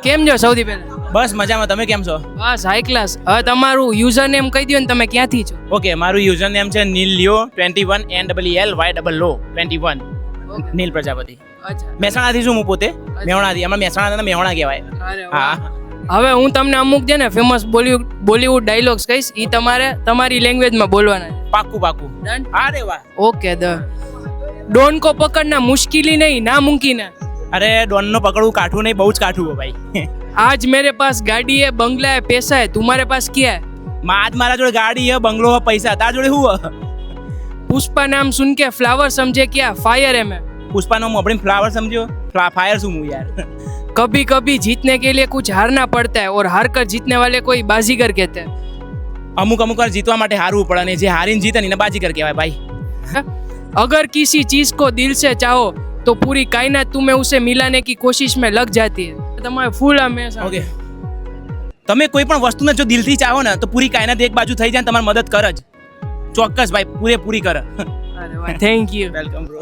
કેમ છો સૌથી પહેલા? બસ મજામાં. તમે કેમ છો? બસ હાઈ ક્લાસ. હવે તમારું યુઝર નેમ કહી દો ને, તમે ક્યાંથી છો? ઓકે, મારું યુઝર નેમ છે નીલ 21 NELY 21 નીલ પ્રજાપતિ. અચ્છા. મહેસાણાથી છું હું પોતે. મેહોણાથી. અમે મહેસાણા મેહોણા કહેવાય. અરે વાહ. હા. હવે હું તમને અમુક છે ને ફેમસ બોલીવુડ ડાયલોગ્સ કહીશ, એ તમારે તમારી લેંગ્વેજમાં બોલવાના છે. પાક્કું પાક્કું. Done? અરે વાહ. ઓકે. ડોન કો પકડના મુશ્किली नहीं ना मुमकिन है. અરે ડોનનો પકડવું કાઠું નહીં, બહુ જ કાઠું હો ભાઈ. आज मेरे पास गाड़ी है, बंगला है, पैसा है, तुम्हारे पास क्या है? આજ મારા જોડે ગાડી હે, બંગલો હે, પૈસા. તાર જોડે શું? पुष्पा नाम सुन के फ्लावर समझे क्या? फायर है मैं. પુષ્પાનો મોબડીન ફ્લાવર સમજ્યો? ફાયર શું હું યાર. कभी कभी जीतने के लिए कुछ हारना पड़ता है और हार कर जीतने वाले कोई बाजीगर कहते हैं. અમુક વાર જીતવા માટે હારવું પડે, ને જે હારીને જીતે ને એને બાજીગર કહેવાય ભાઈ. अगर किसी चीज को दिल से चाहो तो पूरी कायनात तुम्हें उसे मिलाने की कोशिश में लग जाती है. તમારે ફૂલ આ મેં ઓકે, તમે કોઈ પણ વસ્તુને જો દિલથી ચાહો ને તો પૂરી કાયનાત એક બાજુ થઈ જાય ને તમારી મદદ કરે જ. ચોક્કસ ભાઈ, પૂરેપૂરી કરે. Thank you. Welcome bro.